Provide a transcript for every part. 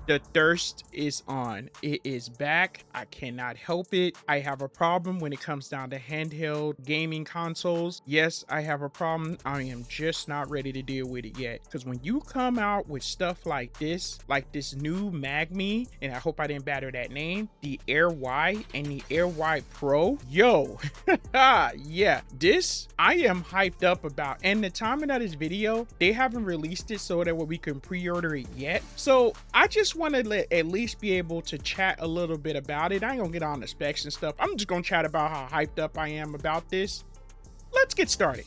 The thirst is on. It is back. I cannot help it. I have a problem when it comes down to handheld gaming consoles. Yes, I have a problem. I am just not ready to deal with it yet. Because when you come out with stuff like this new Magmi, and I hope I didn't batter that name, the Air Y and the Air Y Pro, yo, yeah, this I am hyped up about. And the timing of this video, they haven't released it so that we can pre-order it yet. So I just want to at least be able to chat a little bit about it. I ain't gonna get on the specs and stuff. I'm just gonna chat about how hyped up I am about this. Let's get started.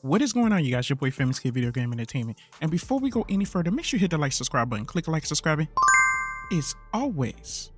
What is going on, you guys? Your boy Famous Kid Video Game Entertainment. And before we go any further, make sure you hit the like, subscribe button. Click like, subscribing. It's always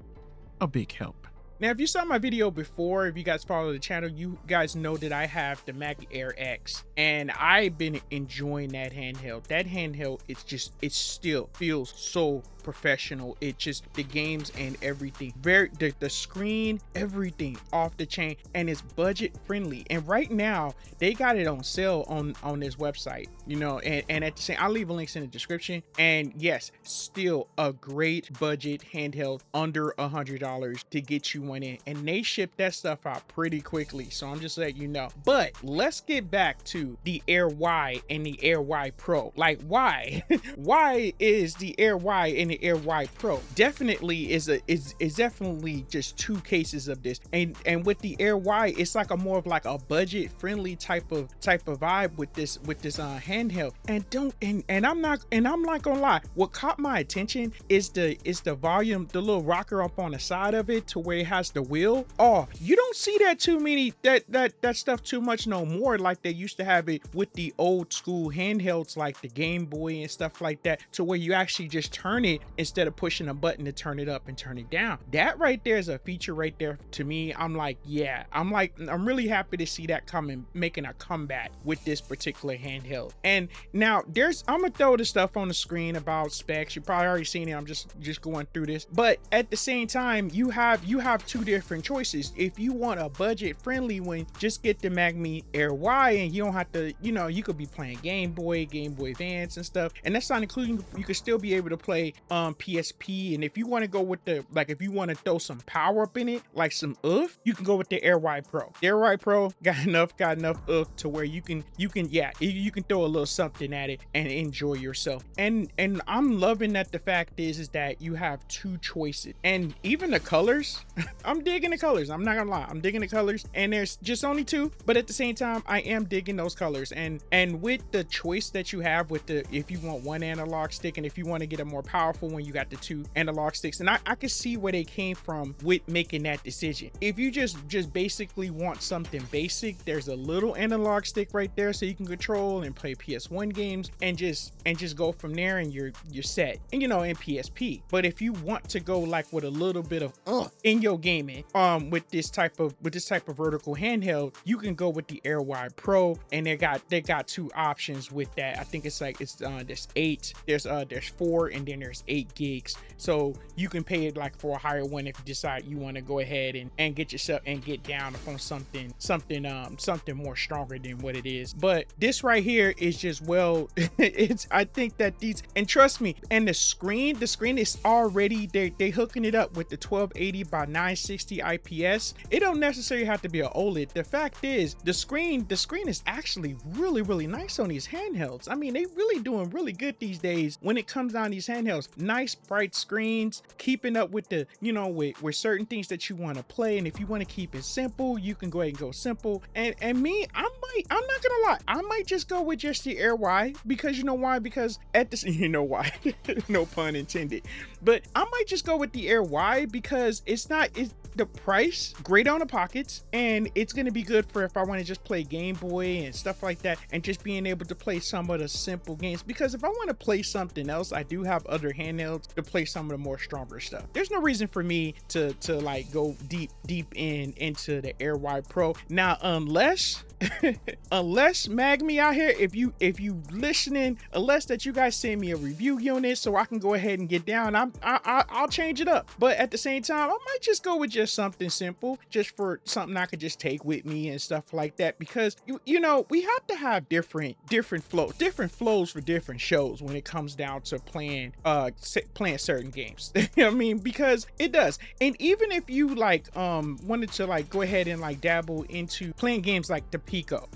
a big help. Now, if you saw my video before, if you guys follow the channel, you guys know that I have the Magmi Air X, and I've been enjoying that handheld. That handheld, it still feels so professional. It just, the games and everything, the screen, everything off the chain, and it's budget friendly. And right now they got it on sale on this website, you know, and at the same, I'll leave links in the description. And yes, still a great budget handheld under $100 to get you one in, and they ship that stuff out pretty quickly. So I'm just letting you know. But let's get back to the Air Y and the Air Y Pro. Like, why why is the Air Y and the Air Y Pro definitely is definitely just two cases of this. And with the Air Y, it's like a more of like a budget friendly type of vibe with this handheld. And I'm not gonna lie, what caught my attention is the volume, the little rocker up on the side of it to where it has the wheel. Oh, you don't see that too many that stuff too much no more, like they used to have it with the old school handhelds like the Game Boy and stuff like that, to where you actually just turn it instead of pushing a button to turn it up and turn it down. That right there is a feature right there to me. I'm like, yeah, I'm really happy to see that making a comeback with this particular handheld. And now I'm gonna throw the stuff on the screen about specs. You probably already seen it. I'm just going through this, but at the same time, you have two different choices. If you want a budget friendly one, just get the Magmi Air Y, and you don't have to, you know, you could be playing Game Boy Advance and stuff, and that's not including, you could still be able to play PSP. And if you want to go with the, like, if you want to throw some power up in it, like some oof, you can go with the Air Y Pro. The Air Y Pro got enough oof to where you can throw a little something at it and enjoy yourself. And I'm loving that the fact is that you have two choices, and even the colors. I'm digging the colors. I'm not gonna lie, I'm digging the colors, and there's just only two, but at the same time, I am digging those colors. And with the choice that you have with the, if you want one analog stick, and if you want to get a more powerful one, you got the two analog sticks. And I can see where they came from with making that decision. If you just basically want something basic, there's a little analog stick right there so you can control and play PS1 games and just go from there, and you're set. And you know, in PSP. But if you want to go like with a little bit of in your gaming, with this type of vertical handheld, you can go with the Air Y Pro, and they got two options with that. I think it's there's 8, there's 4, and then there's 8 gigs. So you can pay it like for a higher one if you decide you want to go ahead and get yourself and get down upon something more stronger than what it is. But this right here is just, well, I think that these, and trust me, and the screen is already, they hooking it up with the 1280 by 960 IPS. It don't necessarily have to be an OLED. The fact is, the screen is actually really nice on these handhelds. I mean, they really doing really good these days when it comes down to these handhelds. Nice bright screens, keeping up with the, you know, with certain things that you want to play. And if you want to keep it simple, you can go ahead and go simple. And me, I'm not gonna lie, I might just go with just the Air Y, because you know why? Because you know why? No pun intended. But I might just go with the Air Y because it's the price great on the pockets, and it's going to be good for if I want to just play Game Boy and stuff like that, and just being able to play some of the simple games. Because if I want to play something else, I do have other handhelds to play some of the more stronger stuff. There's no reason for me to like go deep into the Airwide Pro now, unless unless Magmi out here, if you listening, unless that you guys send me a review unit so I can go ahead and get down, I'll change it up. But at the same time, I might just go with just something simple, just for something I could just take with me and stuff like that, because you know, we have to have different flows for different shows when it comes down to playing certain games. I mean, because it does. And even if you like wanted to like go ahead and like dabble into playing games like the Pico,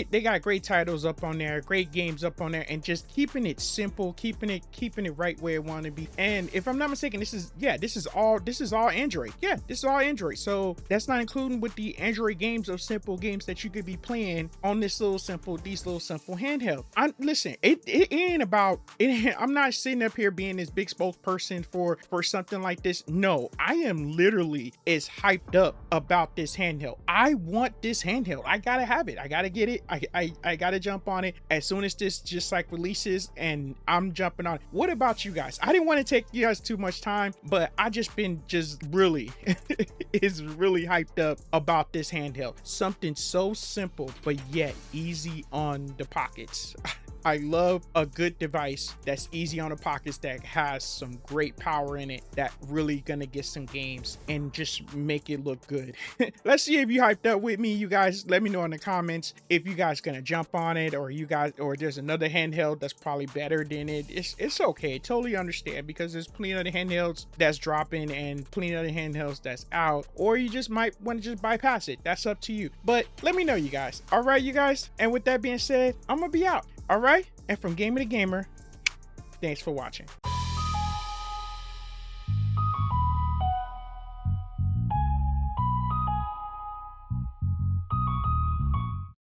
they got great titles up on there, great games up on there, and just keeping it simple, keeping it right where it want to be. And if I'm not mistaken, this is all Android. Yeah, this is all Android. So that's not including with the Android games of simple games that you could be playing on these little simple handheld. Listen, it ain't about it. I'm not sitting up here being this big spokesperson for something like this. No, I am literally as hyped up about this handheld. I want this handheld. I gotta have it. I gotta get it. I gotta jump on it as soon as this just like releases, and I'm jumping on it. What about you guys? I didn't want to take you guys too much time, but I just been really is really hyped up about this handheld. Something so simple but yet easy on the pockets. I love a good device that's easy on the pockets, that has some great power in it, that really gonna get some games and just make it look good. Let's see if you hyped up with me, you guys. Let me know in the comments if you guys gonna jump on it, or there's another handheld that's probably better than it. It's okay, totally understand, because there's plenty of the handhelds that's dropping and plenty of the handhelds that's out, or you just might want to just bypass it. That's up to you, but let me know, you guys. All right, you guys, and with that being said, I'm gonna be out. All right, and from Gamer to Gamer, thanks for watching.